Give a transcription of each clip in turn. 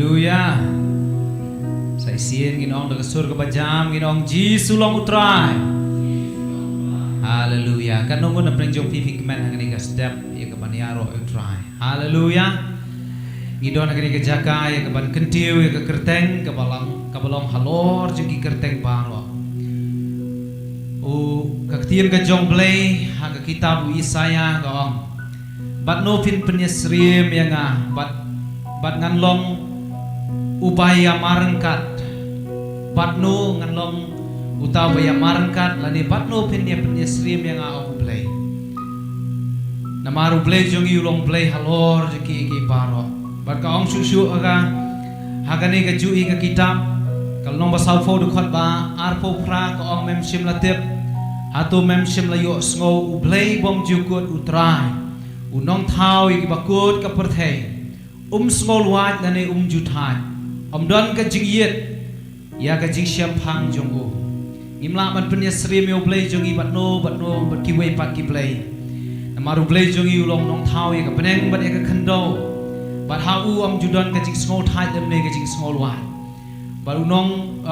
Hallelujah. Saya sian ginong daga surga bajam ginong Jisu long utrai. Hallelujah. Kanong na prenjong pipi kemen hangani ka step ya kaban yaro utrai. Hallelujah. Ngidon hangani ka jaka ya kaban kentiu ya ka kerteng kabalong halor jugi kerteng baro. Kaktian ka jong play haga kitab Isaya gaong. Bat no pin penyesrim yang bat nganlong upaya marengkat bat no nganlong utawaya marengkat lani bat no pin dia penyesrim yang aku play namaru play jongi ulong play halor jeki ki paro bat ka ong susu aga hagani ka jui ka kitab kal nong basal fo du khot ba arpo pra ka ong mem sim latip hatu mem sim layo sngo play bom jukut utrai unong thau iki bakut ka perthei small white nane jutai don ka jingyet ya ka jing siam phang jongu imla ban penya sri me play jongi bat no bat ki wei pat ki play namaru play jongi ulong nong thau ya ka peneng bat ya ka khando bat ha judon ka jing small thai dem ne ka jing small white baru nong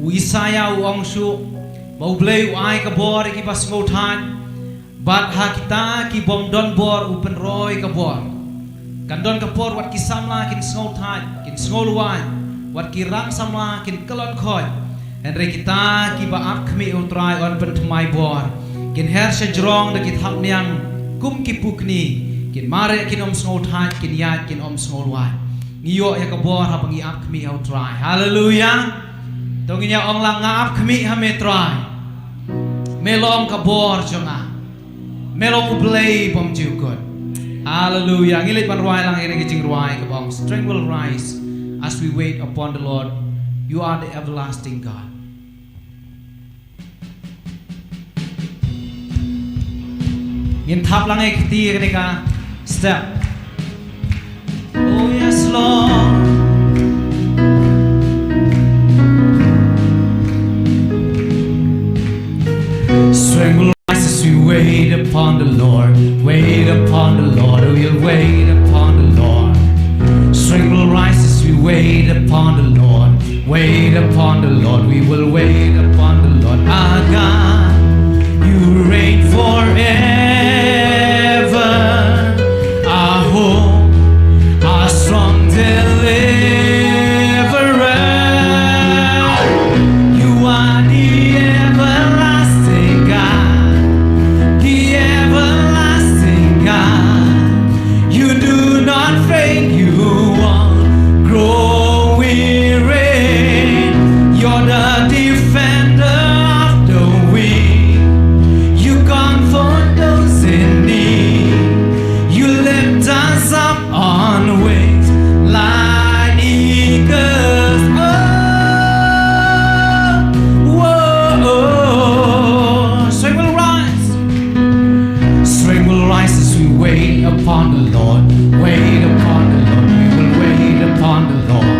Isaya ong su mau play ai ka bor ki pas small thai bat ha kita ki bom don bor upen roy ka bor Kandon kapor wat ki samla kin snol thai kin snol wan wat ki ram samla kin kalon khoi henre kita ki ba ap khmi utrai on pen thmai bor kin her se jrong da ki thak nyang kum ki pukni kin mare kin snol thai kin yat kin snol wan ngiyo ya ka bor ha bangi ap khmi utrai hallelujah tonginya ong lang ap khmi ha me trai melong ka bor jonga melong play pom jukut Hallelujah. Ngilit pan ruai lang ini kijing ruai kabong. Strength will rise as we wait upon the Lord. You are the everlasting God. Ngin thap lang ay kiti ka step. Oh yes Lord. Strength will rise as we wait upon the Lord. Wait upon the Lord, we'll wait upon the Lord. Strength will rise as we wait upon the Lord. Wait upon the Lord, we will wait upon the Lord. Our God, you reign forever. Our hope, our strong deliverer. You are the everlasting God, the everlasting God. You do not faint, you won't grow weary. You're the defender of the weak. You comfort those in need. You lift us up on wings like eagles. Oh, strength will rise. Strength will rise as we wait upon the Lord. Wait upon the Lord. We will wait upon the Lord.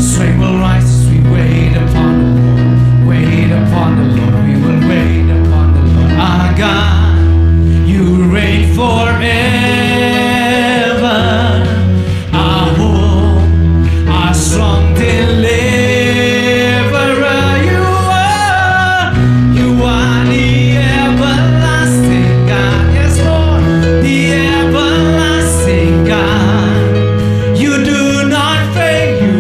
Strength will rise as we wait upon the Lord. Wait upon the Lord. We will wait upon the Lord. Our God, you reign forever. Our hope, our strong deliverer. You are the everlasting God. Yes, Lord, the everlasting God. You do not faint, you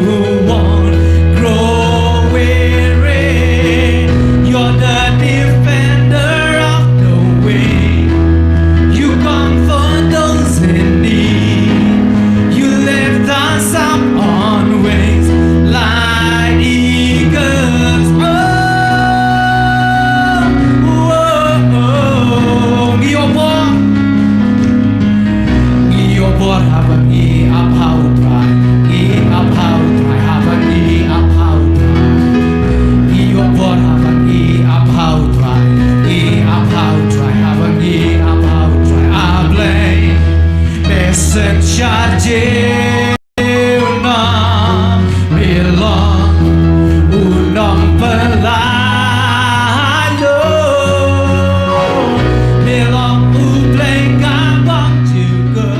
won't grow weary. You're the defender of the weak. You comfort those in need. You lift us up on wings like eagles. Giobor habangi apau trai, gi apau trai habangi apau trai. Giobor habangi apau trai, gi apau trai habangi apau trai. Ablay besen charge unam belong unam pelayo belong uplay gabang juga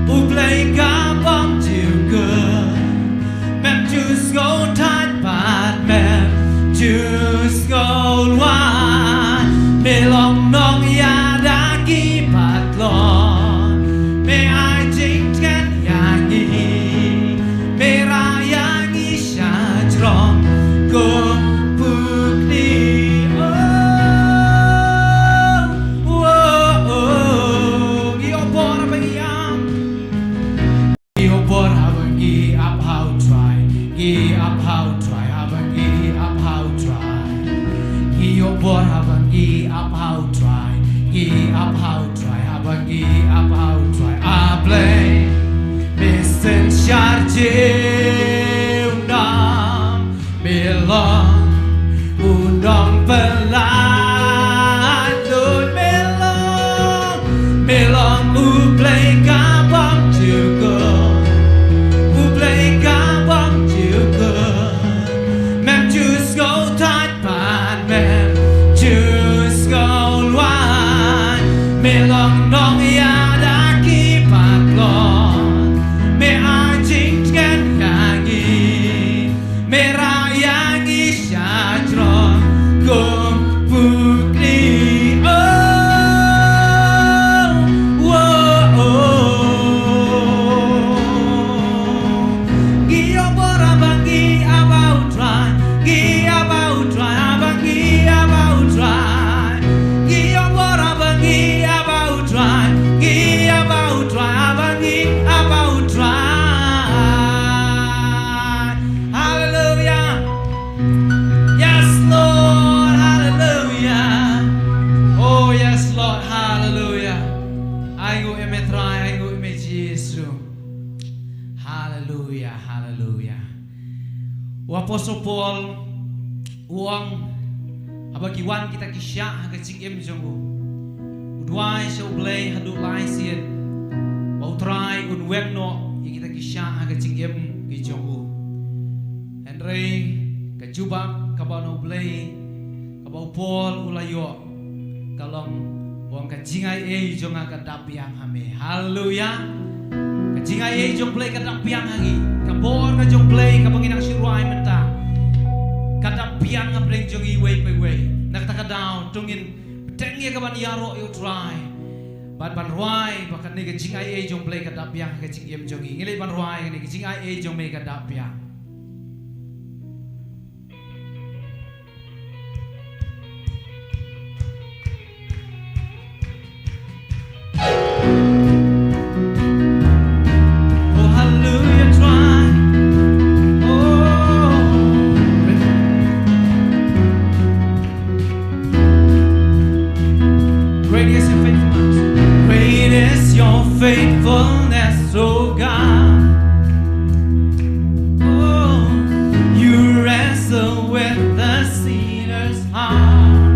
uplay gabang juga gi up how try habang gi up how try gi obor habang gi up how try gi up how try habang gi up how try I play Mr. Charge undang belong undang pelan đôi melong u play cả bóng chiều cường u play cả bóng chiều cường mem choose go tight bàn mem choose go wide melong nong ya đã ký bạc lon me ai chính kén nghi me ra yang isha tron cùng putri Apostle Paul uang abagiwan kita kisya haga cingem jongo udwai show play hadu lai sien bau try un web no kita kisya haga cingem gi jongo Henry ka jubak ka bau play ka bau Paul ulayo kalong buang ka jingai e jonga ka dapiang hame haleluya ka jingai e jong play ka dapiang hangi ka bor ka jong play ka banginang siruai menta kada piang ngabreng jongi way by way nakata down tungin tengi ka ban yaro you try ban ruai bakan ni ka jingai e jong play kada piang ka jingem jongi ngile ban ruai ni ka jingai e jong me kada piang faithfulness, oh God. Oh, you wrestle with the sinner's heart.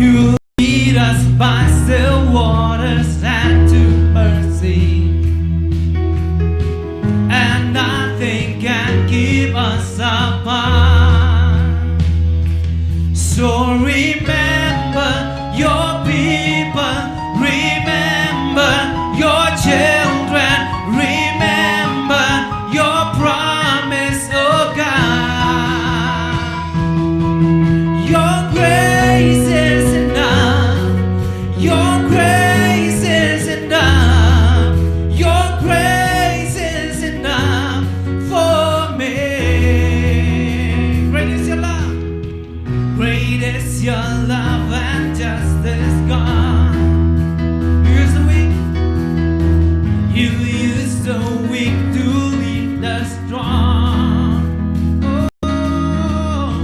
You lead us by still waters and to mercy, and nothing can keep us apart. So remember your people, remember your children, remember your promise, oh God. Your grace is enough, your grace is enough, your grace is enough for me. Great is your love, great is your love and justice, God. You use the weak to lead the strong. Oh,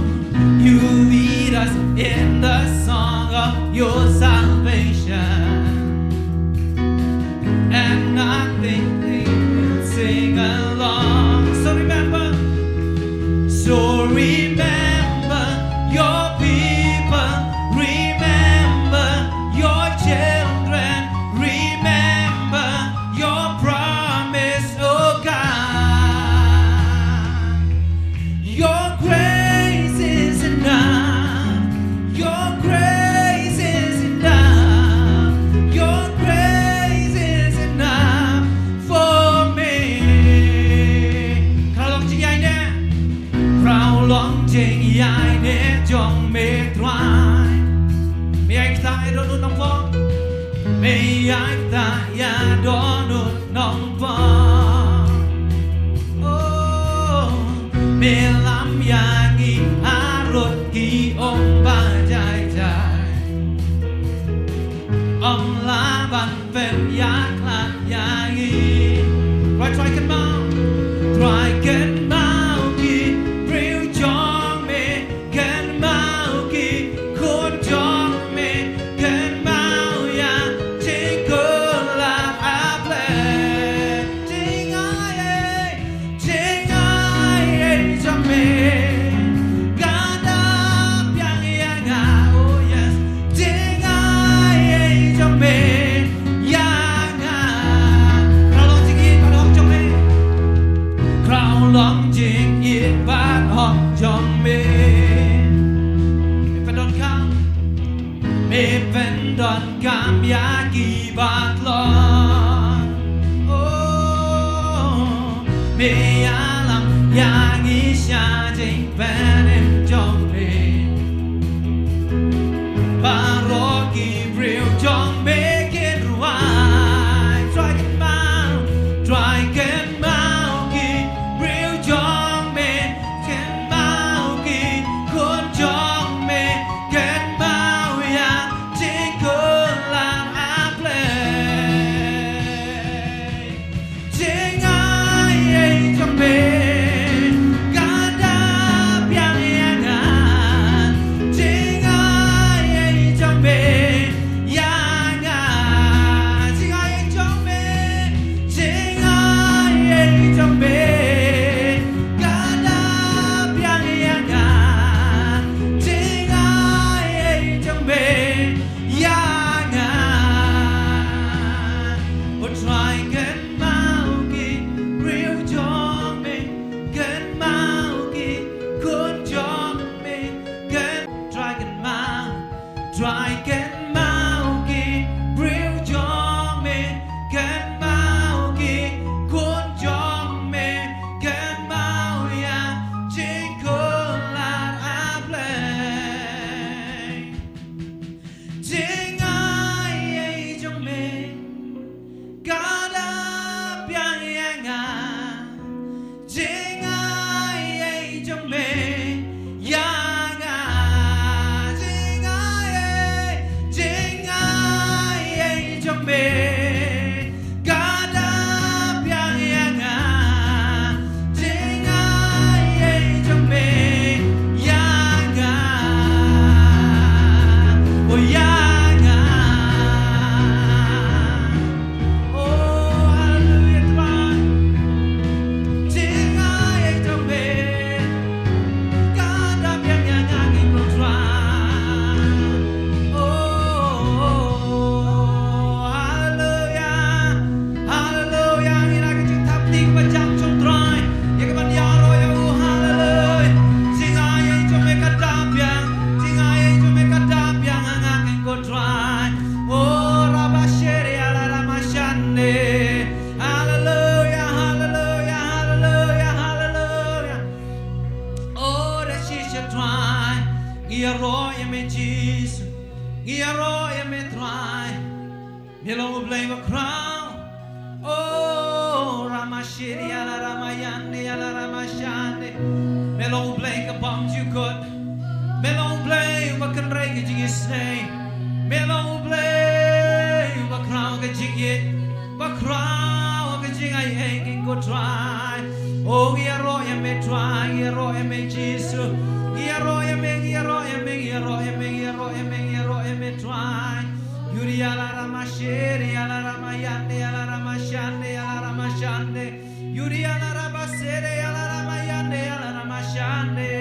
you lead us in the song of your salvation, and nothing will sing along. So remember your people, remember your children, remember your promise, oh God. Your grace is enough, your grace is enough, your grace is enough for me. Kralong jing yai ne, kralong jing yai ne jong me try. Me ai ta do no nong phong. Me ai ta ya do no nong phong. Oh, me lam yang i arot ki om ba jai jai. Om la ban ven ya klat yang i. Right, try can mount. quạt lon me alam yang isha jing panem trong me baroki real trong make it right try get mau ki real trong me can mau ki khôn trong me can mau ya chính cơn làm a play chính ai trong me try can mau ki real jong me can mau ki kun jong me can mau ya chính con là a play chính ai trong me cả đã biang yang à chính ai trong me Me long blame a crown. Oh, Ramashiri, ala Ramayandi, ala Ramashandi. Me long blame a bomb you could. Me long blame what can break a jiggy's name. Me long blame a crown a jiggy. But crown a jig I ain't go try. Oh, Yaro, me try, Yaro, me Jesus. Yaro, me try. Yuri ala ramashiri ala ramayande ala ramashande ala ramashande Yuri ala rabasere ala ramayande ala ramashande.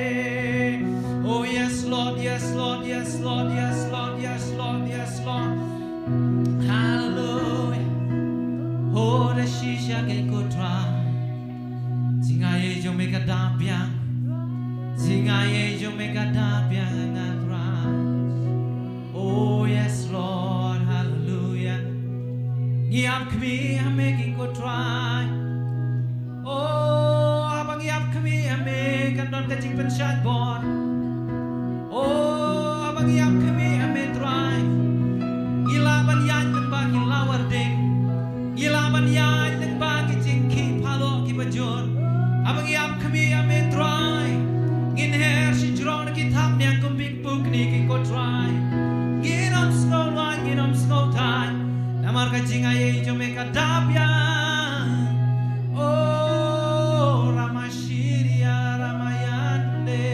Oh yes Lord, yes Lord, yes Lord, yes Lord, yes Lord, yes Lord. Hallelujah. Oh the shisha ke kotra singaye jo meka dapiang singaye jo meka dapiang ngatra. Oh yes Lord. Yap kami I'm making go try. Oh, abang yap kami I'm making don kacing pensyat bon. Oh, abang yap kami I'm try. Gila ban yan dan bagi lawar ding. Gila ban yan dan bagi jingki palo ki bajur. Abang yap kami I'm try. Gin her si jurong kitab niang kumbik book ni ki go try. Ginom snow line, ginom snow time. Namar kacing ayah jo meka dapiang. Oh Ramashiri Ramayande.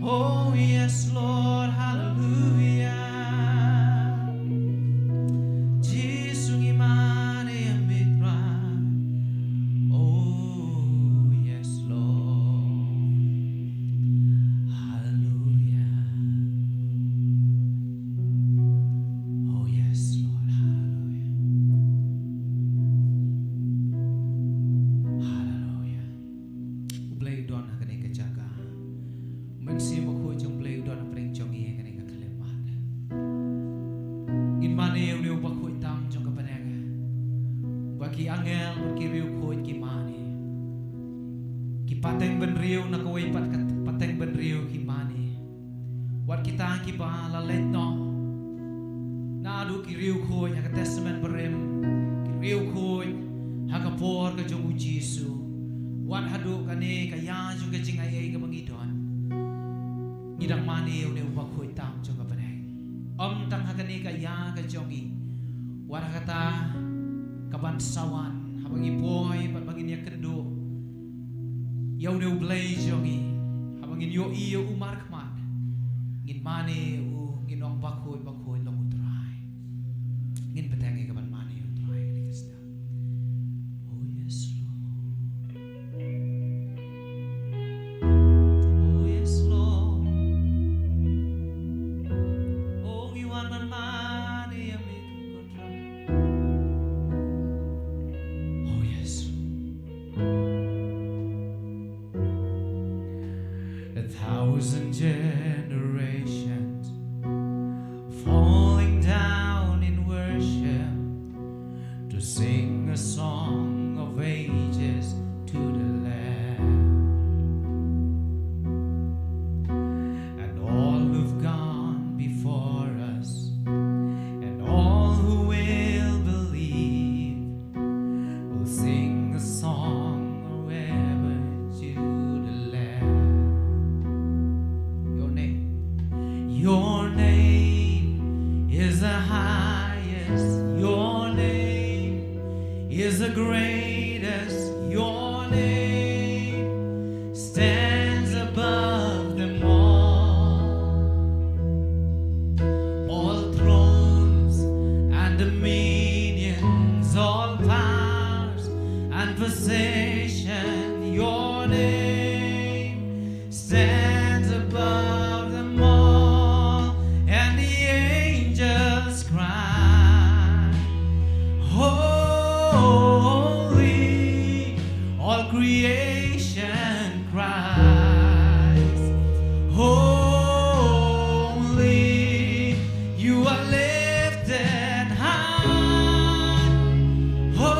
Oh yes Lord, hallelujah. Jesus ngimane amitra. Oh yes Lord, hallelujah. Oh yes Lord, hallelujah. ki angel ki riu khoi ki mani ki pateng ben riu na kawai pateng ben riu ki mani wat kita ki ba la let no na adu ki riu khoi ha ka testament berem ki riu khoi ha ka por ka jong Jesu wat hadu kane ka ya ju ka jing ai ka bangidon ngidang mani ne uba khoi tam jo ka baneng om tang ha kane ka ya ka jongi wat kata kaban sawan habangi boy pat bangin ya kendo yau ne ublay jongi habangin yo iyo umar khmat ngin mani u ngin ong bakhoi long utrai ngin petangi kaban mani utrai ni kasta oh yes Lord oh yes Lord oh ngiwan man mani ami kontra oh yes a thousand generations falling down in worship to sing a song of ages to the Lamb, and all who've gone before us and all who will believe will sing a song forever to the Lamb. Your name is the highest. Your name is the greatest. Your name stands above them all thrones and dominions, all powers and possession. Your name stands above them all, and the angels cry, holy, all creation cries, holy, you are lifted high, holy,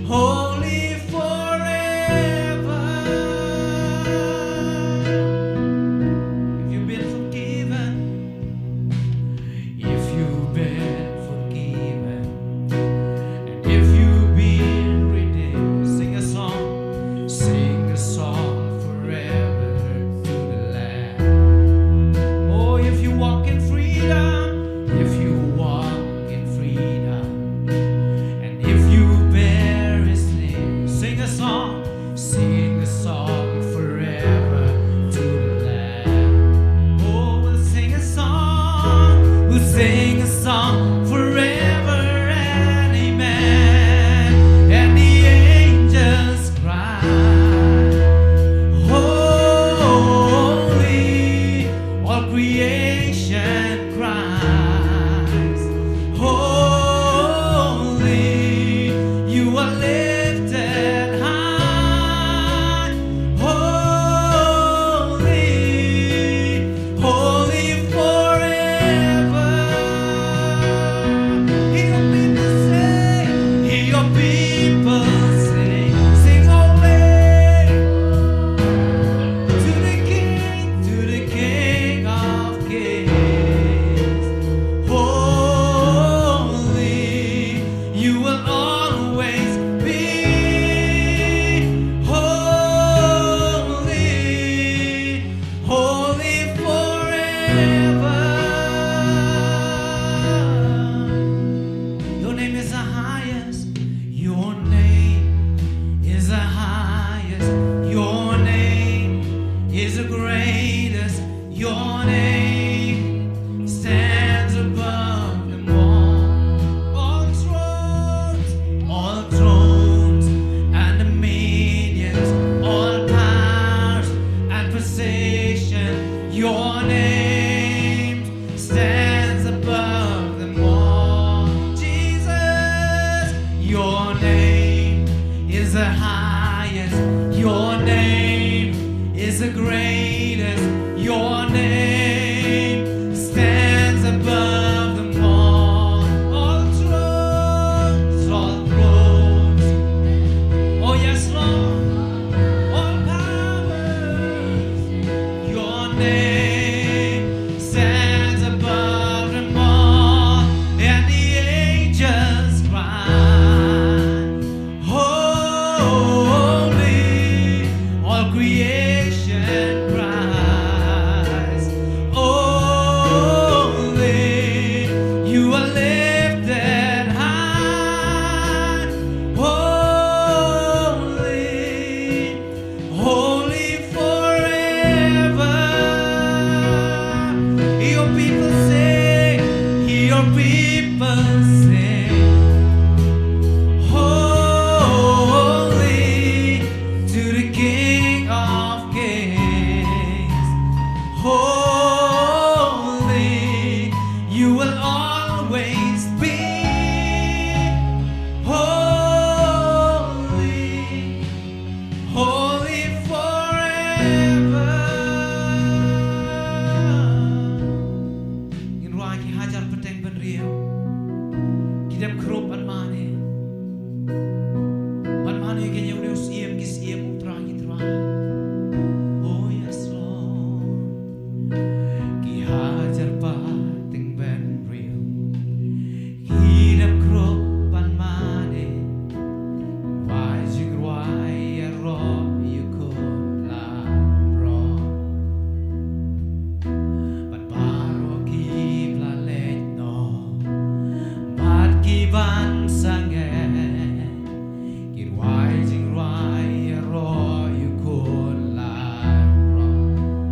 holy forever. If you've been forgiven, if you've been forgiven, and if you've been redeemed, sing a song forever to the Lamb. Oh, if you walk in freedom, if you walk in freedom, and if you bear His name, sing a song forever to the Lamb. Oh, we'll sing a song forever and amen. And the angels cry, holy, all creation cries, holy, you are lifted high, holy, holy forever. people sing, holy to the King of Kings. Holy, you will always be. Holy, holy forever. In ruang ki hajar peteng ben riau, kidam kerup an mane kenya udah siem ki siem utra ki tra. Oh yes Lord, ki hajar peteng ben riau, kidam kerup an mane wai jing wai ya ro you could la ro. But baro ki planet no, but ki ban sange, ki wai jing wai ya ro you could la ro.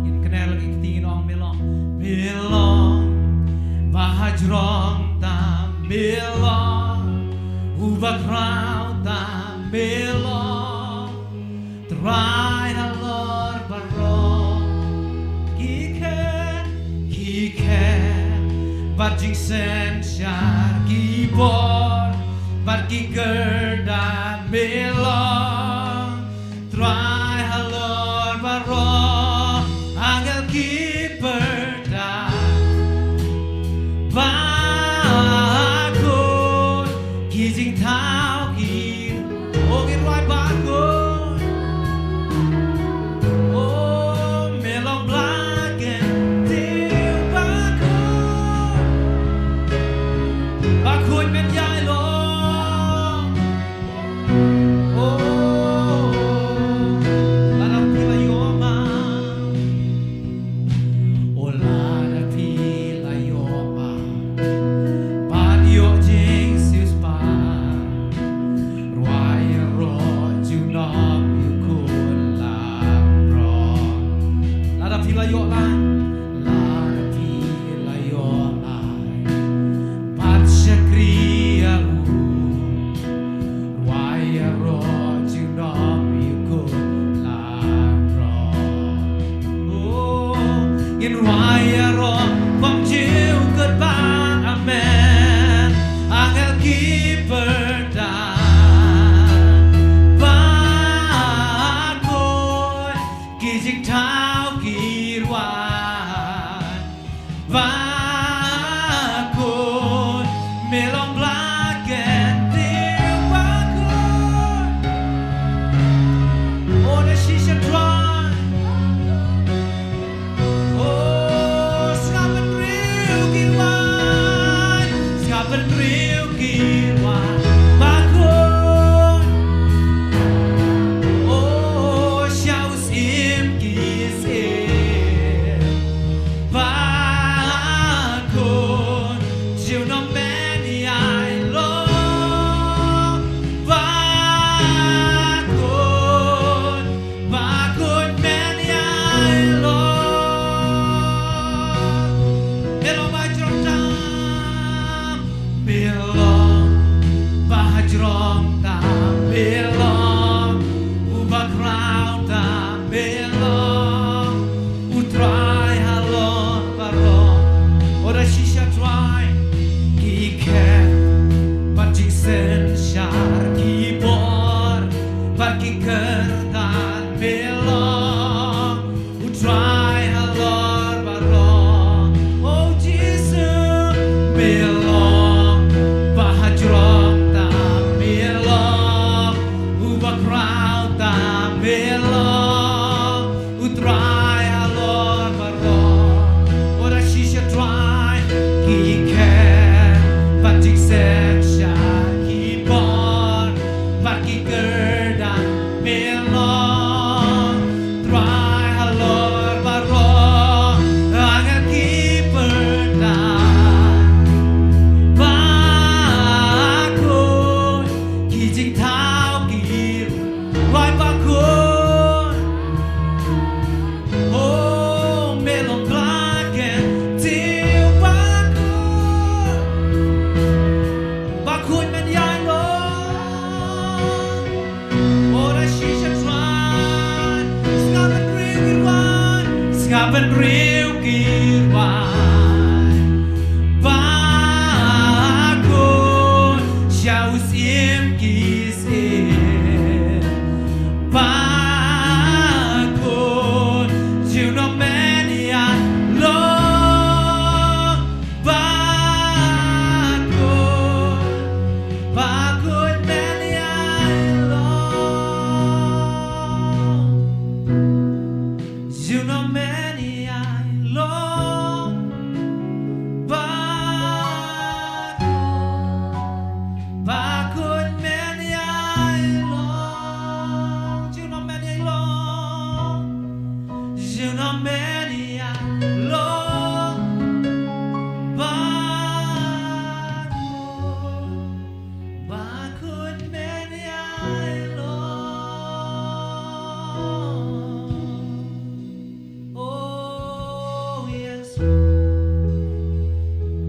In kenal lagi ketingin ong melong bahajrong tam melong ubah rau tam melong try halor barong kike but jing sen shar ki bor but ki gerda melong try halor barong angel ki perda bakun ki jing thao ki o ki roi bakun o melong black and deal bakun men yai long o la la pila yoma o la la pila yoma. But your jinx is bad.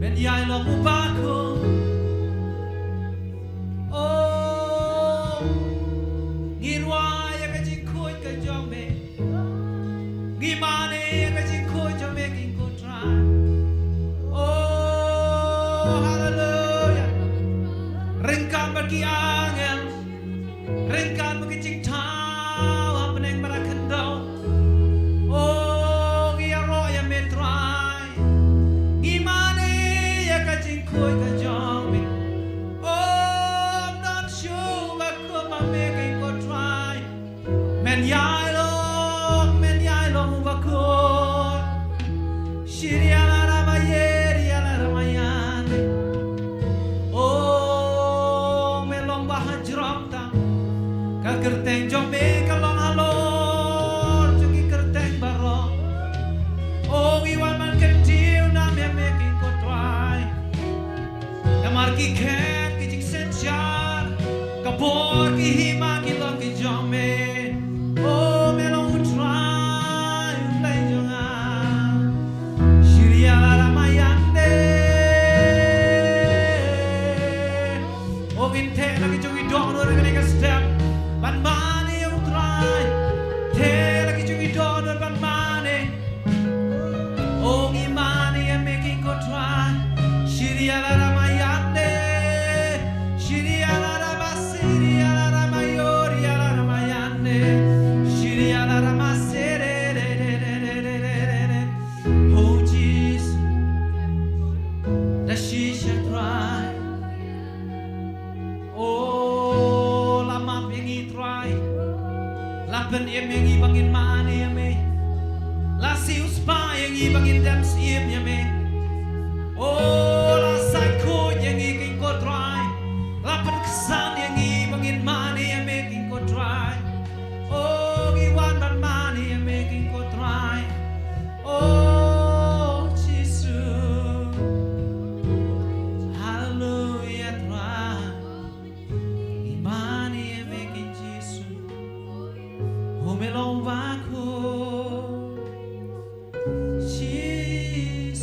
men yai lo mu ba ko oh ngirwa ya ka jing khoi ka jong me ngi mane ya ka jing khoi jong me king ko try oh hallelujah ringkan bagi angel ringkan bagi jing tau happeneng barakendau oh ngi ro ya me try ngi mane ya ka jing khoi ka jong me oh I'm not sure what could my making go try men yai lo va ko shiria la ma yeri la ma yane oh me long ba hajram ta ka kerteng jong me ka long halor juki kerteng baro oh iwan man kentiu na me making go try na marki khen ki jik sen char ka bor ki hima ki long ki jong me oh me long try play jong a shiria la ma yane oh in te la ki juki do no la ki step ban mane you try te la ki juki do no ban mane oh ngi mane ya making go try shiria la ma yane shiria la ma siria la ma yori la ma yane shiria la ma sere oh Jesus that she shall try oh la ma bengi try la ben emengi bangin mane ya me la si uspa yengi bangin dem sim ya me oh la sai ko yengi king ko try la pen kesan yengi bangin mane ya me king ko try oh iwan ban mane ya me king ko try oh Jesus hallelujah try imani ya me king Jesus oh me long va ko Jesus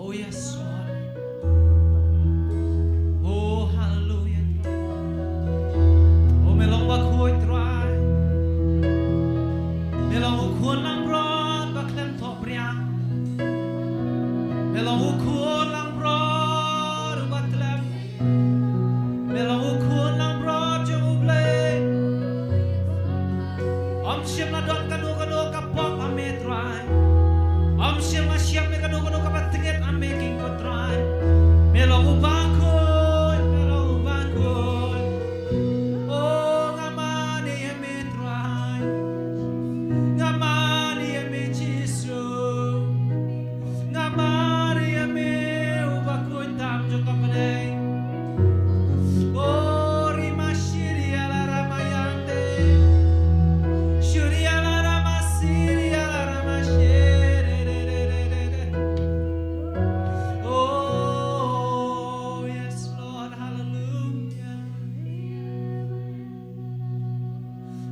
Oh yes, Lord. Oh, hallelujah. Oh, melong bakhoy try. Melong ukun lang brod baklem top riang. Melong ukun lang brod baklem. Melong ukun lang brod jung ublay. Om siam la don kanu kapok ame try. Om siam la siam me kanu kapat tinget ame king ko try. Melong ubakun, melong ubakun. Oh ngamani ame try. Ngamani ame Jisu. Ngamani ame ubakun tam jung kapadai. Oh rima shiri ala ramayante. Shuri ala ramasiri ala ramashere. Oh yes Lord, hallelujah.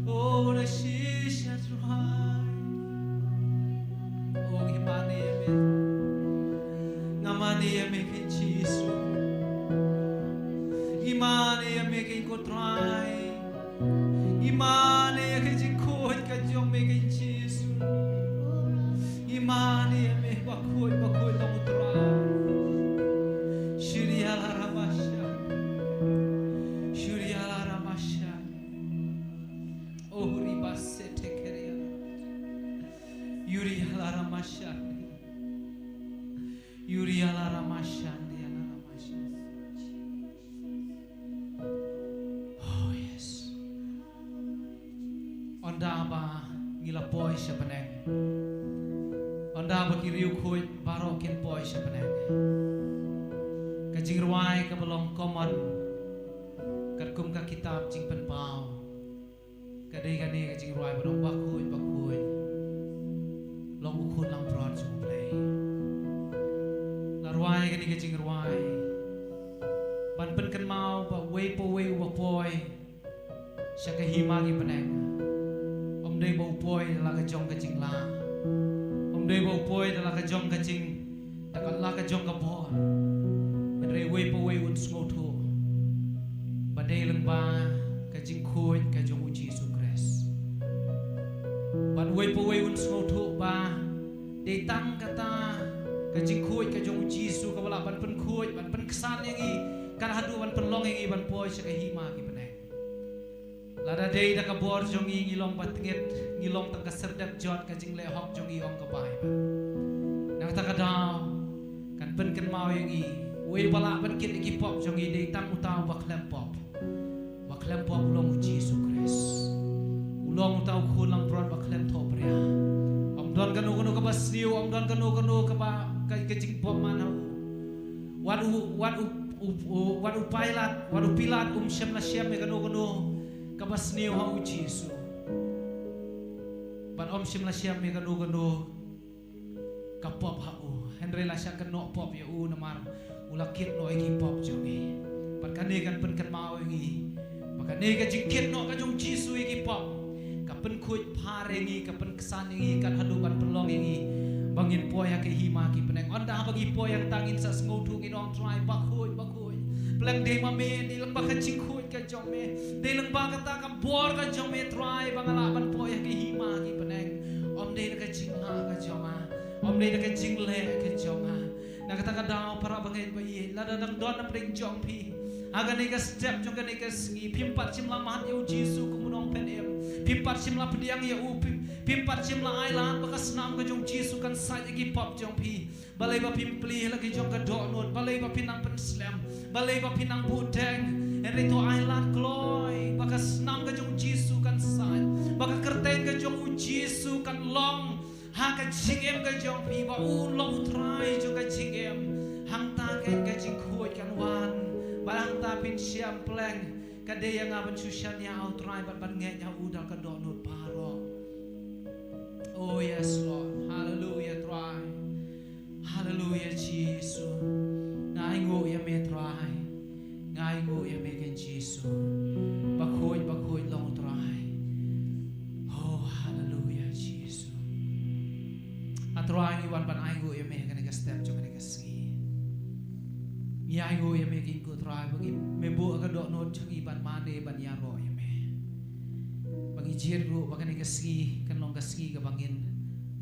Oh the shisha try. Oh imani ame. Ngamani ame kin Jisu. Imani ame kin ko try. Imani ame kin ko ka jong me kin Jisu. Imani ame bakhoy long try. Shuri ala ramasha. Shuri ala ramasha. Oh riba sete keria. Yuri ala ramasha. Yuri ala ramasha. Oh yes. Onda ba ngila boy siya paneng. Onda ba kiriu khoy baro kin boy siya paneng. Kajing ruai ka belong common. Kat kum ka kitab jing pen pau. Kadai kani kajing ruai belong bakhoy. Long ukun lang broad jung play. La ruai kani kajing ruai. Ban pen kan mau ba way ba boy. Siya ka himagi paneng. Om day ba upoy dala ka jong kajing la. Om day ba upoy dala ka jong kajing. Dakat la ka jong ka bo. Menre way un smoto. Badai lang ba kajing khoy ka jong Jisu Christ. Ban way un smoto ba. Day tang kata kajing khoy ka jong Jisu ka wala ban pen khoy ban pen kesan yang i. Kan hadu ban pen long yang i ban poy siya ka himagi paneng. Lada day da kabor jong i ngilong batinget ngilong tang kaserdap jot kajing lehok jong i ong kabay ba. Nang takadaw kan pen kan mau yang i we bala ban kit iki pop jong i day tang utaw baklem pop. Baklem pop ulong Jisu Christ. Ulong utaw kulang prod baklem topria. Om don kanu ka basniu om don kanu ka ba kajing pop mana. Wadu pilat syam na syam me kanu kabas niyo ha Jisu. Ban om syam la syam me kanu kapop ha u. Henry la syam kanu pop ya u namar ulakit no iki pop jongi. Ban kane kan pen kan mau ngi. Bakane ka jingkit no ka jong Jisu iki pop. Ka pen kuit pare ngi ka pen kesan ngi kan hadu ban pelong ngi. Bangin poy ha ke hima ki peneng onda bagi poy yang tangin sa ngotu ngi dong try bakhoy. Pelang day mame di lang baka chingkhoy ka jong me. Day lang baka ta ka bor ka jong me try bangalaban poy ha ke hima ki peneng. Om day ka chingha ka jong ha. Om day ka jingle ka jong ha. Nakata ka daw para bangay ba i lada dang don na pring jong pi. Aga ni ka step jong ka ni ka singi pimpat simla mahat ya Jisu kumunong penem. Pimpat simla pediang ya u pimpat simla ailan baka senam ka jong Jisu kan sa gi pop jong pi. Balay ba pimpli lagi jong ka donut balay ba pinang penslam balay ba pinang budeng erito ailan kloy baka senam ka jong Jisu kan sa baka kerteng ka jong Jisu kan long ha ka jingem ka jong pi ba u long try jong ka jingem hang ta ken ka jing khoi kan wan barang ta pin siam pleng kadaya ngaban susyan ya au try ban nge ya u dal ka donut paro. Oh yes Lord, hallelujah try. Hallelujah Jisu. Ngai ngo ya me try. Ngai ngo ya me ken Jisu. Bakhoy long try. Oh hallelujah Jisu. Atro ang iwan ban ai ngo ya me kan ka step jo kan ka si. Nyai go ya me king ko try bagi me bu ka dok not chungi ban mane ban ya ro ya me bagi jir ro bagi ni kasi kan long kasi ka bangin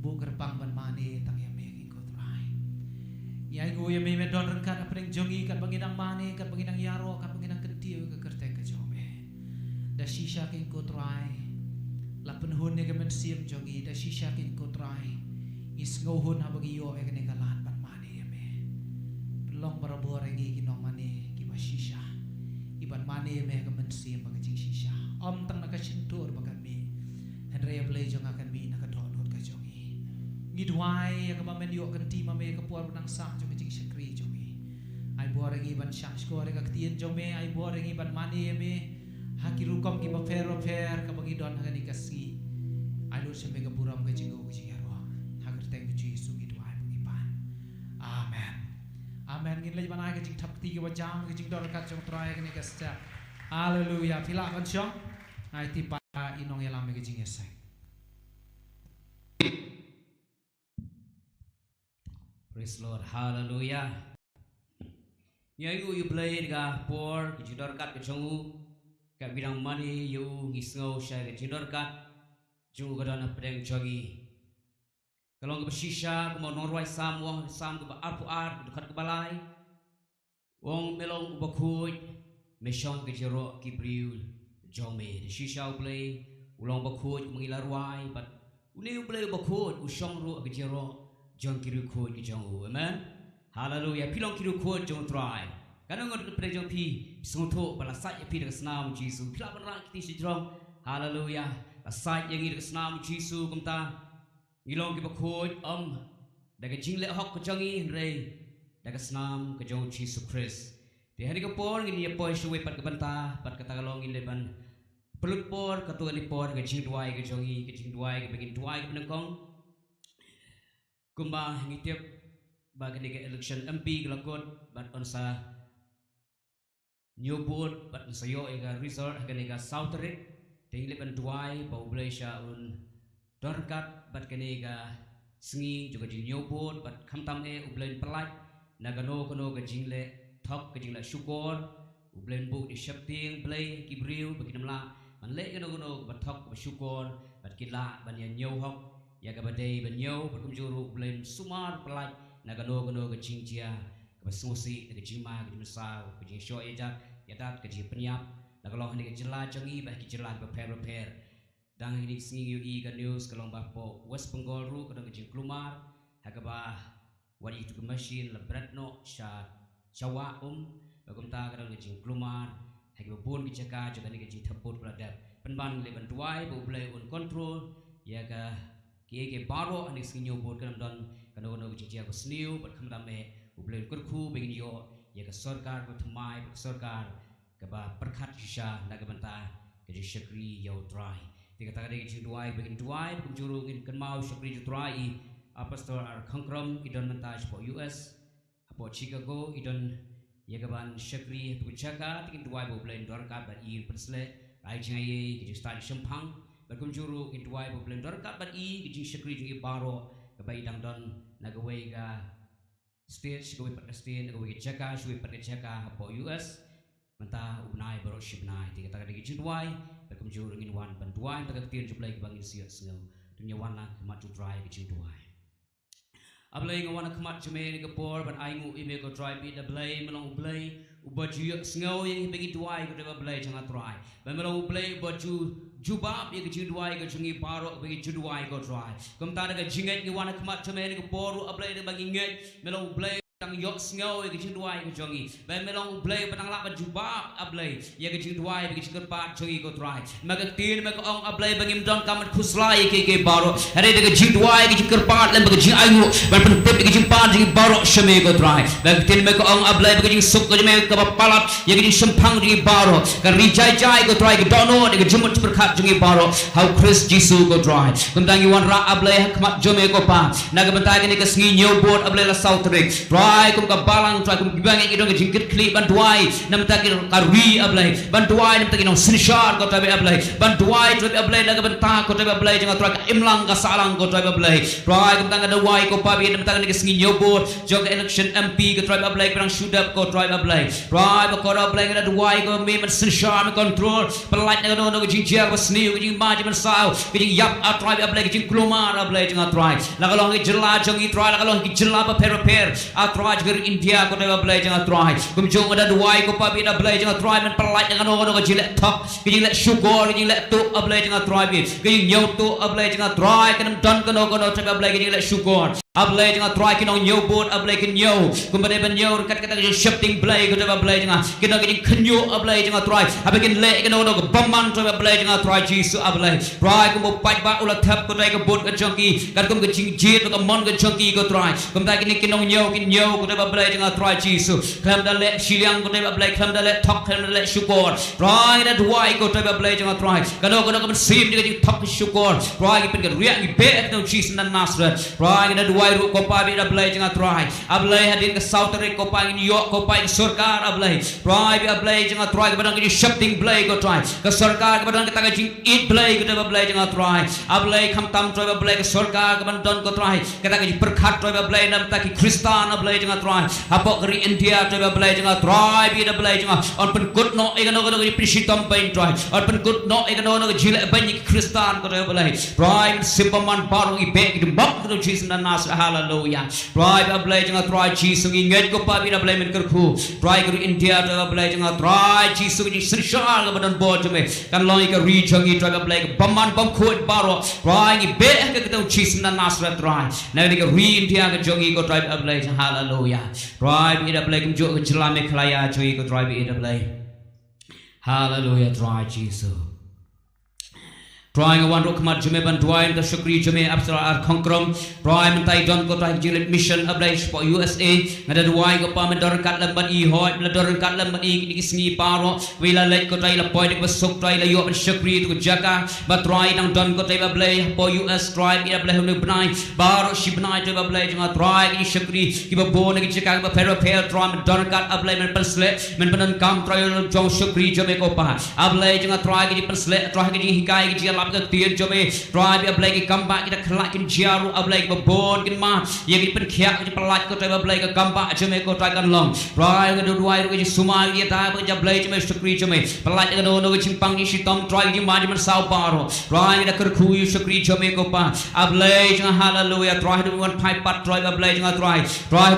bu gerbang ban mane tang ya me king ko try nyai go ya me don rengkat apa deng jongi kat bangin ang mane kat bangin ang yaro kat bangin ang ketiu ka kertek ka jome da shisha king ko try la penhun ne ka men sim jongi da shisha king ko try is ngohun ha bagi yo e ka ne ka lan ban mane ya me long barabor lagi kinong mane ki bashisha iban mane me ka mensim bag jing shisha om tang naka chintur bagan mi henry play jong akan mi naka donut ka jongi ngidwai ka ba men yo kan ti ma me ka puar nang sa jong jing shakri jongi ai bor lagi ban shak skor ka tien jong me ai bor lagi ban mane me hakiru kom ki ba fer ka bagi don ha ni kasi ai lu se me ka buram ka jingo ka jingaro hagar teng ji su ngidwai pengipan amen Amen. Ngin lagi mana ke jing thap ti ke wajam ke jing dor kat jong trai ke ni ke sta. Haleluya. Pila kan syong. Nai ti pa inong yalam ke jing esai. Praise Lord. Hallelujah. Nyai you play ga por ke jing dor kat ke jong ka bidang mani you ngisngo sha ke jing dor kat jong ga dana pedeng jogi. Kalau ke shisha, ke mau norway sam ke arpu ar, dekat ke balai, wong melong bakut, mesong ke jero kibriul, jome, de shisha play, ulang bakut mengilarwai, but uni play bakut, usong ru ke jero, jong kiru kut ke jong, amen. Hallelujah, pilong kiru kut jong try. Kadang ngot pre jong pi, suntuk balasat ya pi de senam Jesu, pilak berak kita sejong. Hallelujah, asat yang ini de senam Jesu kumta. Ilong ki bakut daga jingle hok ko jangi rei daga snam ke jong Jesus Christ di hari ke por ngini ya poy suwe pat ke banta pat ke tagalong ile ban pelut por ke tu ni por ke jing duai ke jongi ke jing duai ke begin duai ke penengkong kumba ngitiap bagi ni ke election MP ke lakot bat onsa new board bat onsa yo ega resort ke ni ke South Rick tingli ban duai bau Malaysia un dorkat bat kene ga sengi juga jing nyobot bat khamtam ublen pelaj nagano kono ga jingle thok ga jingle syukur ublen bu di shapting play kibriu bagi namla man le kono bat thok ba syukur bat kila ban ya nyow hok ya ga badai ban nyow bat kumjuru ublen sumar pelaj nagano kono ga jingjia ga basusi ga jima ga jimsa ga jing sho ya dat ga jing penyap nagalo ni ga jela jangi ba ki jela ba prepare dang ini singi yu kan news kalong bapo West Bengal ru kadang kejing kelumar hakaba wadi itu ke machine lebrat no syawa bagum ta kadang kejing kelumar hakaba pun kecaka juga ni kejing thaput peladap penban le bantuai bu play on control ya ka ke baro ani singi bot kadang don kadang kejing ko sniu bat khamdame bu play kurku begin yo ya ka sarkar ko thamai sarkar kaba perkhat shisha nagabanta kejing shakri yo try tiga tak ada kecil duai begin duai penjuru ingin kenal syukri jutrai apostol ar kangkram idon mentaj po US po Chicago idon yagaban syukri tu jaga tingin duai bo blend dorkat ban ir persle ai jangai kecil start sempang berkunjuru ingin duai bo blend dorkat ban i kecil syukri jungi baro kebai dang don nagawe ga stage kebai pat stage nagawe jaga syukri pat jaga po US mentah ubnai baru shibnai tiga tak ada kecil duai berkunjung ingin wan bantuan tak ketir jublai ke bangin siat sengau dunia wana kemat jutrai kecil duai ablai ngawana kemat jeme ke por ban aingu ime ko try bi da blai melong blai ubaju sengau yang bagi duai ko da blai jangan try ban melong blai baju jubab yang kecil duai ko jungi barok bagi juduai ko try kum ta da jinget ngawana kemat jeme ke por ablai da bagi nget melong blai tang yok sengau ke jing duai ke jongi ban melong blai batang lak bajubab ablai ya ke jing duai ke jing pat jongi ko try maga tin maga ong ablai bangim don kamat khuslai ke baro hare de ke jing duai ke jing pat lem ke jing ayu ban pentep ke jing pat jing baro shame ko try maga tin maga ong ablai ke jing suk ke me ke palat ya ke jing sempang jing baro kan rijai jai ko try ke dono de ke jumut perkhat jing baro how Chris Jesus ko try kumtangi wan ra ablai kamat jome ko pa naga bentai ke ni ke sngi nyobot ablai la South Rick Try kum ka balang try kum gibangi kidong jingkit kli bantuai nam ta ki karwi ablai bantuai nam ta ki nong sinshar ko try ablai bantuai try ablai daga banta ko try ablai jang try imlang ka salang ko try ablai try kum tang ada wai ko pabi nam ta ki singi nyobor jog election MP ko try ablai perang sudap ko try ablai try ko ablai ada wai ko me man sinshar me control pelat na no jingjel ko sni ko jing ma jing sao ko jing yap a try ablai jing klomar ablai jang try la kalong ki jela jong i try la kalong ki jela pa per a try ger India ko try ablai jang try kum jong ada wai ko pabi da ablai jang try man pelat na no ko jilek thok ki jing le sugar ki jing le tu ablai jang try bi ki jing nyau tu ablai jang try kan don ko no try ablai ki jing le sugar ablai jang try ki no nyau bot ablai ki nyau kum ba ban nyau kat kat jing shifting blai ko try ablai jang ki no ki jing khnyo ablai jang try abai kin le ki no ko bamman try ablai jang try Jesus ablai try kum pat ba ula thap ko try ko bot ka jongki kat kum ki jing jit ko mon ka jongki ko try kum ta ki no nyau ko try ablai jang try Jesus klam da le siliang ko try ablai klam da le thok klam da le sugar try da duai ko try ablai jang try kano ko ko sim ji thok sugar try ki pin ka riak ki be no Jesus na Nazareth try da duai ru ko pa bi da ablai jang try ablai hadin ka South America ko pa New York ko pa sarkar ablai try bi ablai jang try ka badang ki shifting blai ko try ka sarkar ka badang ka jing eat blai ko da ablai jang try ablai kham tam try ablai ka sarkar ka badang ko try ka ta ki perkhat try ablai nam ta ki Kristan ablai jang try apok ri India try ablai jang try bi da ablai jang on pen good no e no ki prisitam pain try on pen good no e no jile ban ki Kristan ko try ablai try sipaman paru i be ki bak ko Jesus na Nazareth hallelujah try ablai jang try Jesus ngi nget ko pa bi ablai men kar khu try ko India try ablai jang try Jesus ki sirshal ka badan bo jame kan loi ka ri jangi try ablai ka baman bam khot baro try ngi be ka to Jesus na Nazareth try na ni ka ri India ka jangi ko try ablai jang hallelujah try bi ablai kum jo ka jlame khlaya joi ko try bi ablai hallelujah try Jesus Trying one rock mat jume ban dwain the shukri jume absara ar konkrom try mentai don ko try jilet mission ablai for USA ngada dwai ko pa men dor kat lam ban I hoi la dor kat lam ban I ki sngi paro wila let ko try la poi de sok try la yo ban shukri to jaka ba try nang don ko try ablai for US try ki ablai hnu bnai baro shi bnai to ablai janga try ki shukri ki ba bon ki jaka ba pero per try men dor kat ablai men persle men ban kam try jong shukri jume ko pa ablai janga try ki persle try ki hikai ki lap ka tiền cho me try bi ablai ki kamba ki khlak kin jiaru ablai ki bon kin ma ye ki pen khia ki palat ko try ablai ka kamba cho me ko try kan long try ka do duai ro ki suma ki ta ba ablai cho me shukri cho me palat ka no ki chimpang ki sitom try ki ma man sao paro try ki kar khu yu shukri cho me ko pa ablai jang hallelujah try do one pipe pat try ablai jang try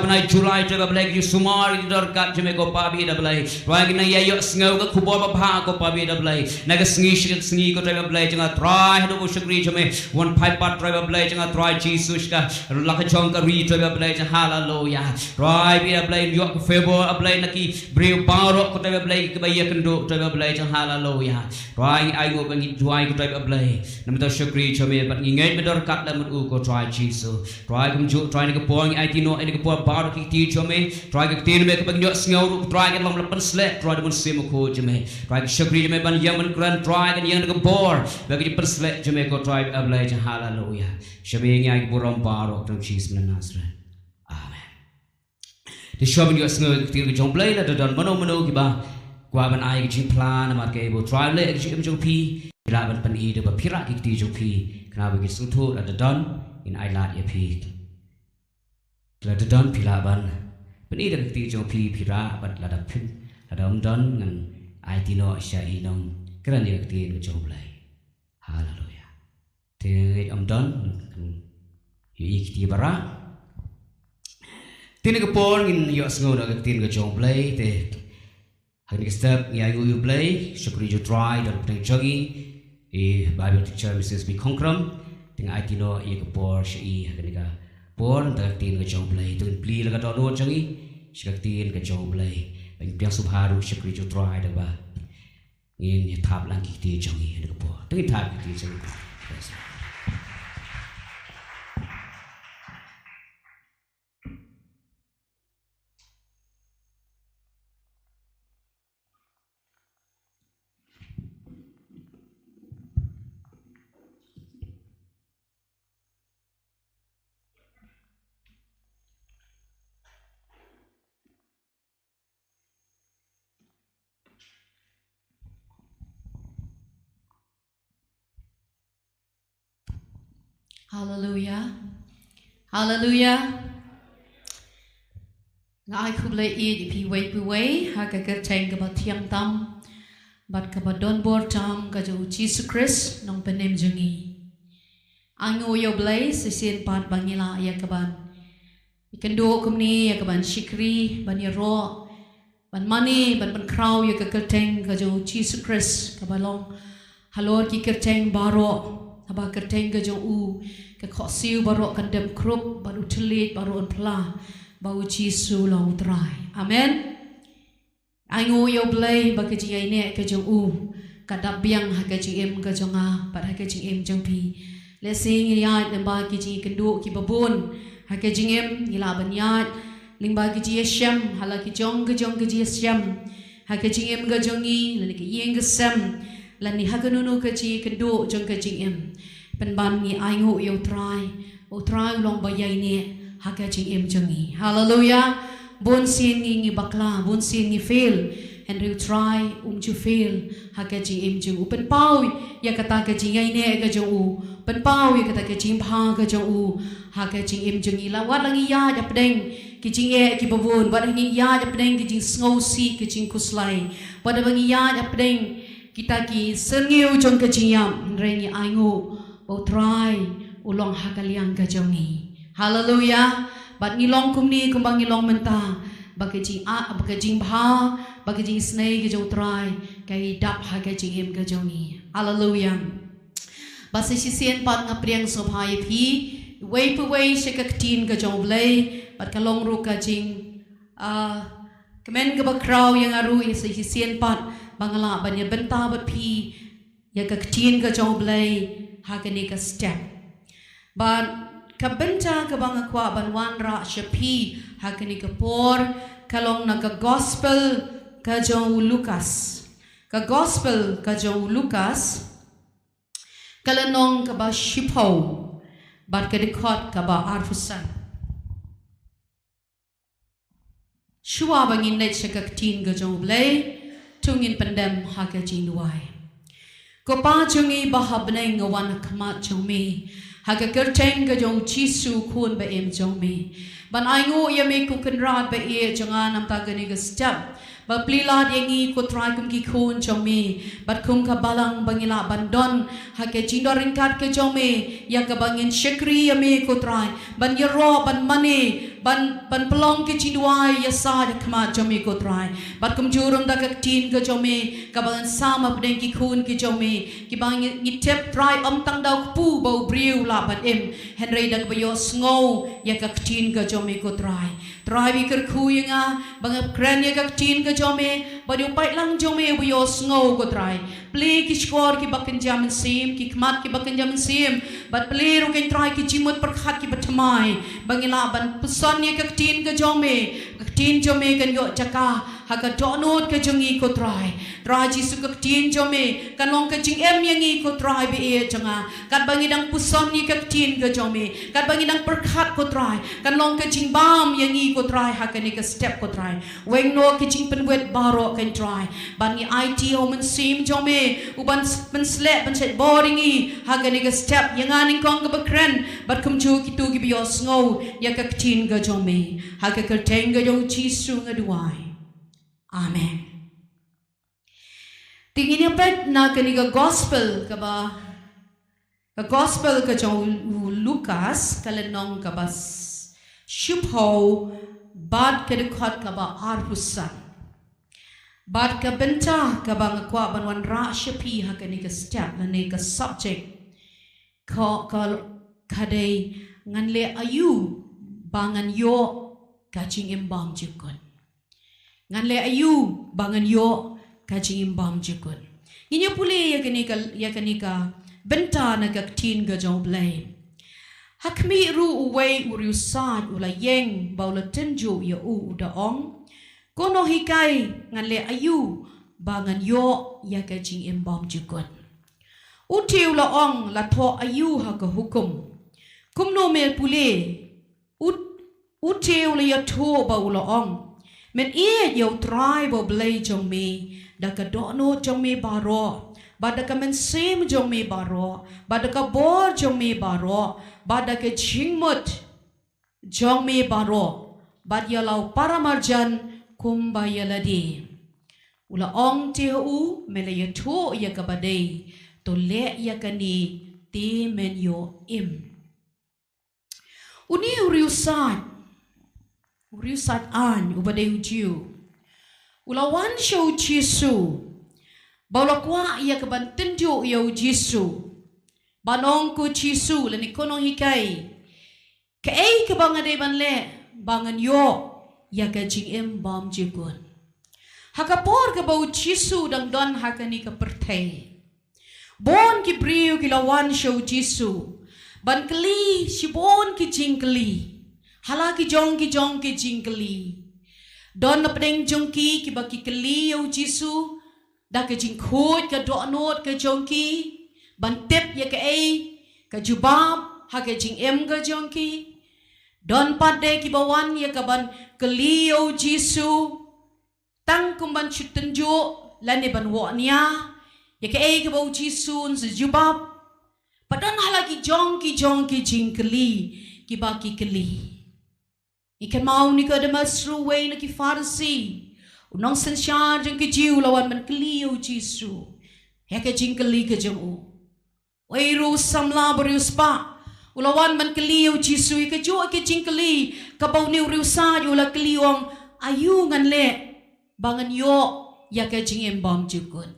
banai July try ablai ki suma ki dor kat cho me ko pa bi ablai try ki na ye yo sngo ka khubor ba pha ko pa bi ablai na ka sngi ko try ablai jang try hado ko shukri jame one pipe part try ablai jang try Jesus ka la ka chong ka ri try ablai jang hallelujah try bi ablai yo ko favor ablai na ki breu paro ko try ablai ki ba ye kendo try ablai jang hallelujah try ai go ba ngi try ko try ablai nam ta shukri jame bat ngi ngai me dor kat la mu ko try Jesus try kum ju try ni ko pong ai ti no ai ko paro ki ti jame try ka tin me ko ba nyo sngo try ka long la pan sle try de mun sim ko jame try ka shukri jame ban yang man gran try kan yang ko bor bagi perslet jame ko try ablai jang hallelujah shabe ngai buram paro tong Jesus na Nazareth amen the shabe yo sngo ti ko jong blai la don mano ki ba kwa ban ai ki plan ma ke bo try le ki jong pi ra ban pan I de ba phira ki ti jong pi kana ba ki su tho la don in ai la ye pi la don phila ban pan I de ti jong pi phira ban la da phin la don ngan ai ti no sha I nong kran ye ti ko jong blai hallelujah te don yu ik ti bara tin ko por in yo sngo da tin ko jong blai te hani step ya yu blai shukri ju try don peng jogi e Bible teacher Mrs. B Konkram ting ai ti no ye ko por shi hani ka por da tin ko jong blai tun pli la ka do jogi shak tin ko jong blai bang piang subharu shukri ju try da ba in ye thap lang ki ti jogi hani ko por ting thap ki ti jogi Hallelujah. Hallelujah. Ngai khu le i pi wei pi wei ha ka ka cheng ka ba thiang tam bat ka ba don bor tam ka ju Jesus Christ nong penem jungi. Ango yo blai se sien pat bangila ya ka ban. Ikan do kumni ya ka ban shikri ban ya ro ban mani ban kraw ya ka cheng ka ju Jesus Christ ka ba long halor ki ka cheng baro ba ka cheng ka ju u ka kho siu baro kan dem krup baru telit baru on pla bau Jesu long trai. Amen. Ango yo blai ba ka ji ai ne ka jong u ka dab biang ha ka ji em ka jong a ba ha ka ji em jong pi le sing ya ne ba ki ji kan du ki babon ha ka ji em ni la ban ya ling ba ki ji shem hala ki jong ka ji shem ha ka ji em ka jong i le ki yeng ka sem la ni ha ka nu ka ji kan du jong ka ji em pen ban ni ango yo trai o trai long ba yai ne Haka ching em jungi. Hallelujah. Bon sin ngi bakla, bon sin ngi fail. And you try to fail. Haka ching em jung. Pen pau ya kata ka ching ai ne ka jung u. Pen pau ya kata ka ching pha ka jung u. Haka ching em jungi la wat langi ya ja pedeng ki ching e ki bavun wat langi ya ja pedeng ki ching snow si ki ching kuslai. Wat langi ya ja pedeng kita ki sengiu jong ka ching yam rengi aingu. Bo try ulong hakaliang ka jungi. Hallelujah. Bat ngilong kumni kumbang ngilong menta bagi jing bha bagi jing snei ke jong trai kai dap ha ke jing em ke jongi. Hallelujah. Basi sisien pat ngapriang sobhai phi wei pu wei shekaktin ke jong blai bat kalong ru ka jing kemen ke bakrau yang aru sisien pat bangala banya benta bat phi ya kaktin ke jong blai ha ke ni ka step. But kabenta kabang akwa banwan ra shapi hakini kapor kalong na ka gospel ka jong Lucas ka gospel ka jong Lucas kalanong ka ba shipo bat ka dikot ka ba arfusan shua bangin net shakaktin ka jong blay tungin pandem haka jinwai ko pa jungi bahabnay ngawan kamat jong me Haka kerteng ka jong Jesu kun ba em jong me. Ban ai ngu ya me ku kan rat ba e jangan nam ta gani ga step. Ba plilad yengi ko try kum ki kun jong me. Bat kum ka balang bangila bandon. Haka jindor ringkat ke jong me. Ya ka bangin shekri ya me ko try. Ban ya ro ban mani. Ban pelong ke jindwai ya sa ya kama jong me ko try. Bat kum jurum da ka tin ke jong me. Ka bangan sama bden ki kun ke jong me. Ki bangin ni tep try tang dau pu bau briu lapan em Henry dan bayo snow ya kaktin ka jome ko try bi ker khuyanga bang kran ya kaktin ka jome bayo pai lang jome bayo snow ko try play ki score ki bakin jam sim ki kmat ki bakin jam sim but play ro ken try ki jimut perkhat ki batmai bangila ban pusan ya kaktin ka jome kan yo jaka haka donot ka jungi ko try jisu kaktin jome kan long ka jing em yangi ko try bi e janga kan bangidang pusan ni kaktin ka jome kan bangidang perkhat ko try kan long ka jing bam yangi ko try haka ni ka step ko try weng no ka jing penwet baro kan try ban ni IT omen sim jome uban men slap ban set boring i haka ni ka step yanganing kong ka bakren bat kum ju kitu gi biyo snow ya kaktin ka jome haka ka tenga jong Jesu ngaduai. Amen. Tingin pet na kaniga gospel ka ba? Ka gospel ka jong Lucas kalenong ka ba shupho bad ka dikhat ka ba arhusan. Bad ka benta ka ba ngakwa banwan ra shapi ha kaniga step na ne ka subject ka kadai nganle ayu bangan yo kaching imbam jukun. Nganle ayu bangan yo kaching imbam jukun. Nginya puli ya kanika benta na kaktin ga jong blay. Hakmi ru uway uriu sad ula yeng baula tenju ya u da ong. Kono hikai nganle ayu bangan yo ya kaching imbam jukun. Utiu la ong la tho ayu ha ka hukum. Kumno me puli Utiu le ya tho ba ula ong. Men e yo try bo blay jong me da ka dono jong me baro bada ka men sim jong mi baro, bada ka bor jong mi baro, bada ka jingmut jong mi baro, bad yalau paramarjan kumba yaladi. Ula ong tihu mele yatu ya kabadei, to le ya kani ti men yo im. Uni uriusat an ubadei ujiu. Ula wan show Jisu, baula kwa ia kaban tenjo ia Jisu, banong ku Jisu lani kono hikai, ka ei kabang ade ban le bangan yo ia ka jing em bam jikun. Hakapor ka bau Jisu dang don hakani ka pertai. Bon ki briu ki lawan show Jisu, ban keli si bon ki jing keli, hala ki jong ki jing keli. Don na pedeng jongki ki baki keli yo Jisu, da ka jing khut ka do not ka jongki, ban tep ya ka ei ka jubab ha ka jing em ka jongki. Don pade ki bawan ya ka ban keli yo Jisu, tang kumban chutenjo lane ban wo nia, ya ka ei ka bau Jisu se jubab. Padan halaki jongki jing keli ki baki keli. Ikan mau ni ka demas ruway na ki Farsi. Unang sensya jeng ki jiu lawan man keliu Jisu. Ya ka jing keli ka jeng u. Wairu samla beriu spa. Ulawan man keliu Jisu ika jo ka jing keli. Ka bau ni uriu sa ula keliuang ayu ngan le. Bangan yo ya ka jing embam jukun.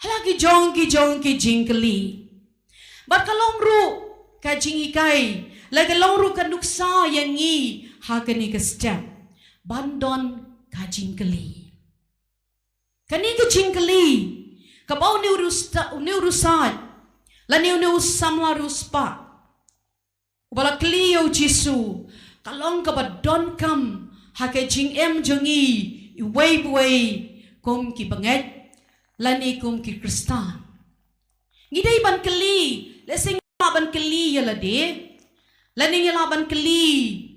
Halaki jong ki jing keli. Bat kalong ru ka jing ikai. Lagi kalong ru ka nuksa yang ngi. Hakani ka step bandon ka jingkeli kani ka jingkeli ka bau ni urusat la ni samla ruspa ubala kliyo Jisu kalong ka badon kam haka jing em jongi iway kom ki banget la ni kom ki Kristan ngidai ban keli lesing ban keli yala de la ni ban keli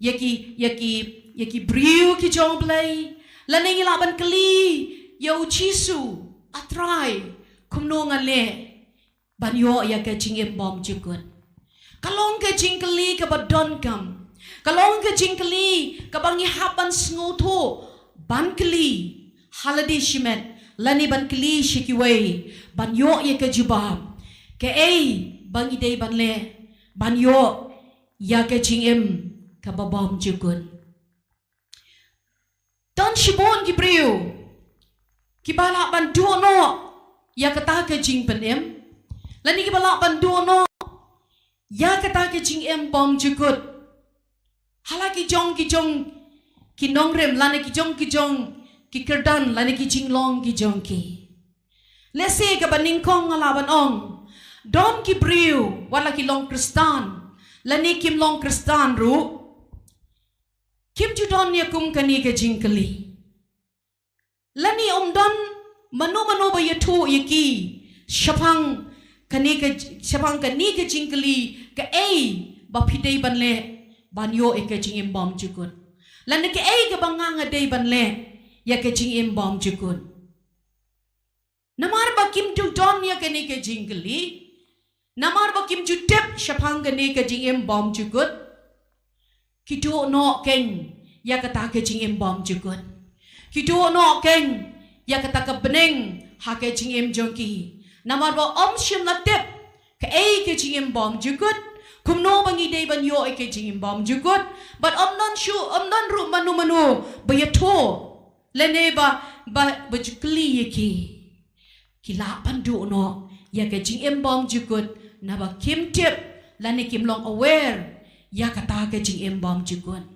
Yaki briu ki jong play laneng ilaban keli yo Jisu atrai kumno ngale banyo ya ka jing embom jukun kalong ka jing keli ka badon kam kalong ka jing keli ka bangi hapan sngoto ban keli haladi shimet lani ban keli shikiway banyo ya ka jubab ka ei bangi dei ban le banyo ya ka jing em kababam jukun. Dan shibon gibriu kibala ban duono ya kata ke jing penem lani kibala ban duono ya kata ke jing em bom jukut halaki jong ki nongrem lani ki jong ki kerdan lani ki jing long ki jong ki lese ka baning kong ngalaban ong don gibriu wala ki long Kristan lani kim long Kristan ru Kim judon ya kum kani ka jingkeli. Lani don mano ba yatu yaki shapang kani ka jingkeli ka ei ba pidei ban le banyo e ka jingim bom jukun. Lani ka ei ka banganga dei ban le ya ka jingim bom jukun. Namar ba kim judon ya kani ka jingkeli. Namar ba kim judep shapang kani ka jingim bom jukun. Kido no keng ya kata ke jing em bom jukun. Kido no keng ya kata ke bening ha ke jing em jongki. Namar ba om shim la tip ke ei ke jing em bom jukut. Kumno bangi dei ban yo e ke jing em bom jukut. But om non ru manu ba yato lene ba jukli yeki. Kila pandu no ya ke jing em bom jukut na ba kim tip lane kim long aware ya kata ke jing em bom jukun.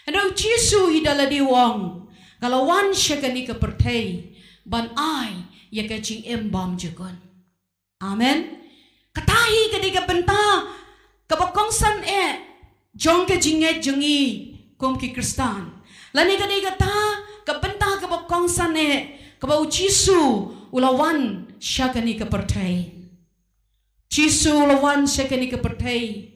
Ano Jisu hidala diwang kalawan siya kani ka pertay ban ay ya ke jing em bom jukun. Amen. Katahi kani ka benta kabakongsan jong ke jinget jongi kom ki Kristan. Lani kani kata kabenta kabakongsan kabau Jisu ulawan siya kani ka pertay. Jisu ulawan siya kani ka pertay.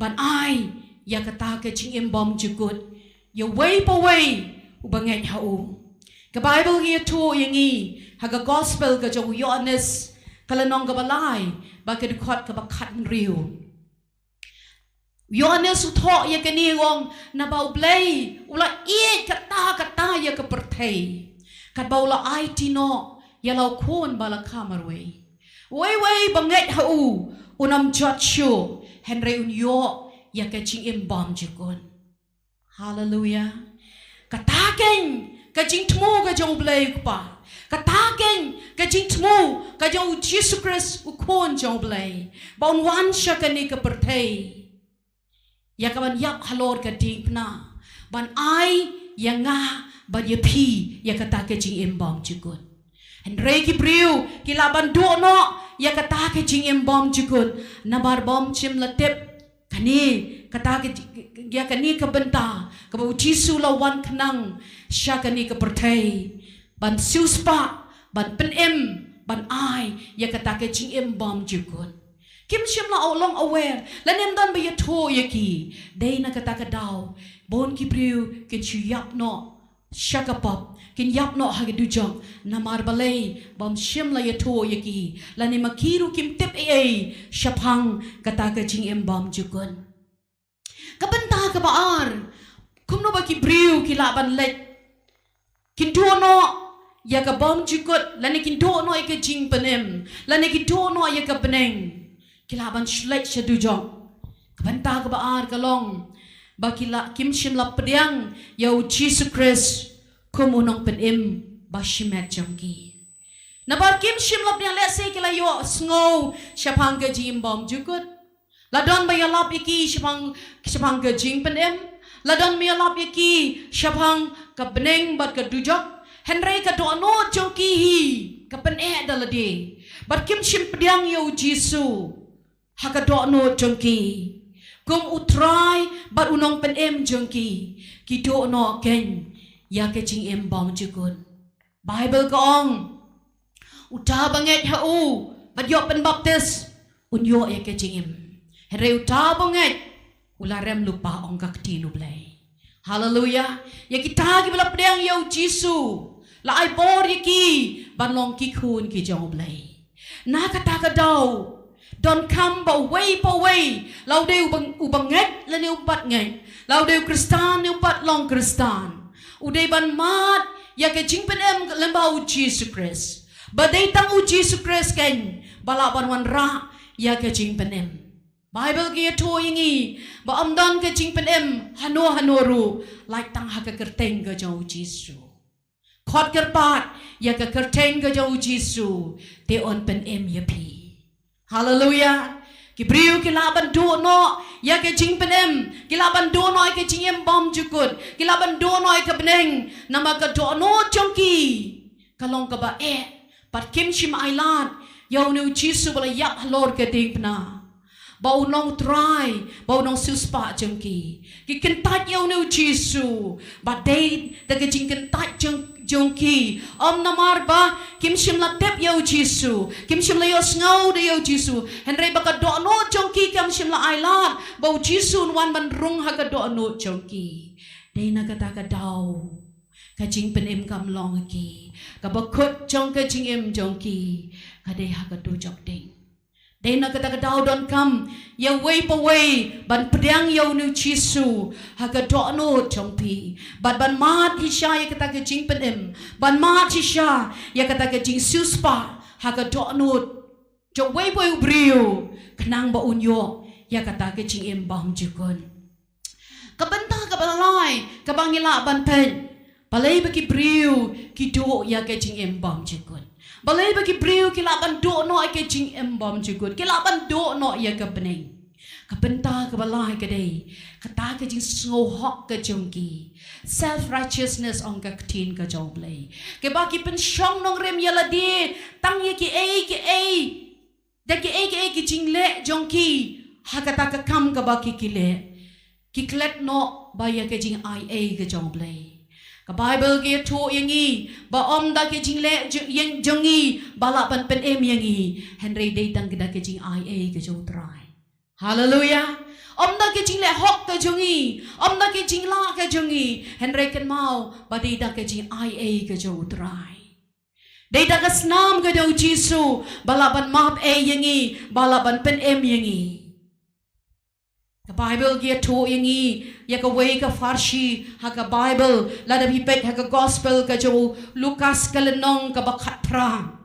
Ban ay ya kata ke jing em bom jukut ya way pa way ubanget hau Ka Bible kia tu yang i haga gospel ka jo Yohanes kala nong ka balai ba ka dukhat ka bakat riu. Yohanes utho ya ka ni wong na bau blay ula i kata ya ka perthei. Kat bau la ai tino ya lau kon bala kamarwe. Wei banget hau unam judge Henry unyo ya ka ching imbam jikon. Hallelujah. Kataken ka jing tmu ka jong blay pa. Kataken ka jing tmu ka jong Jesus Christ ukon jong blay. Baun wan sya ka ni ka perthei. Ya kaban yak halor ka ding na. Ban ai ya nga ban ya pi ya kata ka jing imbam jikon. Henry ki briu ki laban do no ya kata ke jing embom jikun nabar bom chim latep kani kata ke ya kani ka benta ka bu jisu lawan kenang sya kani ka perthai ban siuspa ban penem ban ai ya kata ke jing embom jikun kim shim la long aware la nem dan ba ya tho ya ki dei na kata ka daw bon ki briu ke chu yap no shakapap kin yap no ha du jong namar balai bam shim la yato yaki la ne makiru kim tip e shapang kata ka jing em bam jukun ka banta ka baar kum no ba ki briu ki la ban let kin do no ya ka bam jukut la ne kin do no e ka jing panem la ne kin do no ya ka peneng ki la ban shlet shadu jong ka banta ka baar ka long bakila kim shim la pediang yau Jesus Christ kumunong penim bashimet jongki nabar kim shim la pediang lese kila yo snow shapang ka jim bom jukut ladon ba yalap iki shapang ka jing penim ladon mi yalap iki shapang ka beneng bat ka dujok henry ka do no jongki hi ka pen dalade bat kim shim pediang yau Jesus haka do no jongki kum utrai bat unong pen em jongki ki do no ken ya ke ching em bom jukun Bible ka ong uta banget hau bat yo pen baptis unyo ya ke ching em here uta banget ularem lupa ong ka ktinu blai hallelujah ya kita ki bela pedang yo jisu la ai bor ki ban long ki khun ki jong blai na kata ka daw don't come but way lau deu ubang nget la neu pat nget lau deu kristan neu pat long kristan udai ban mat ya ke jing penem lembau Jesus Christ badai tang u Jesus Christ ken balaban wan ra ya ke jing penem Bible ki to yingi ba amdan ke jing penem hanoru like tang ha ke kerteng ke jau Jesus khot kerpat ya ke kerteng ke jau Jesus te on penem ya pi Hallelujah. Kibriu kilaban do no ya ke jing penem kilaban do no ke jing em bom jukut kilaban do no ke beneng nama ka do no jongki kalong ka ba pat kim shim ailat yau nu jisu bala yak halor ke ding pna bau nong try bau nong suspa jongki ki kentat yau nu jisu ba dei ta ke jing kentat jongki om namar ba kim shim la tep yo jisu kim shim la yo ngau de yo jisu henry ba ka do no jongki kim shim la ailat bau jisu wan ban rung ha ka do no jongki dei na kata ka daw ka jing pen em kam long ki ka ba khut jong ka jing em jongki ka dei ha ka do jok ding dei na kata ka daw don kam ya way pa way ban pedang yo nu jisu ha ka do no jongpi ban mat hisha ya kata ka jing pen em ban mat hisha ya kata ka jing suspa ha ka do no jo way brio kenang ba unyo ya kata ka jing em bam jukon ka banta ka balai ka bangila ban pen balai ba ki brio ki do ya ka jing em bam jukon balai bagi brio kilaban do no ke jing embom jukut kilaban do no ya ke beneng ka benta ka balai ke dei kata ke jing snow hok ke jongki self righteousness ong ka tin ka jong play ke baki pen shong nong rem yala di tang ye ki da ki jing le jongki ha kata ka kam ka baki ki le ki klet no ba ya ke jing ke jong play ka Bible ke to yangi ba om da ke jing le yang jongi bala pan pen em yangi henry dei tang da ke jing ke jo try hallelujah Om da ke jing le hok ke jungi. Om da ke jing la ke jungi. Henry kan mau badi da ke jing IA ke jo utrai. Dei da ke snam ke jo Jisu balaban map yengi balaban pen yengi. The Bible gia to yengi ya ka way ka farshi ha ka Bible la da bi pek ha ka gospel ka jo Lukas ka lenong ka bakat prang.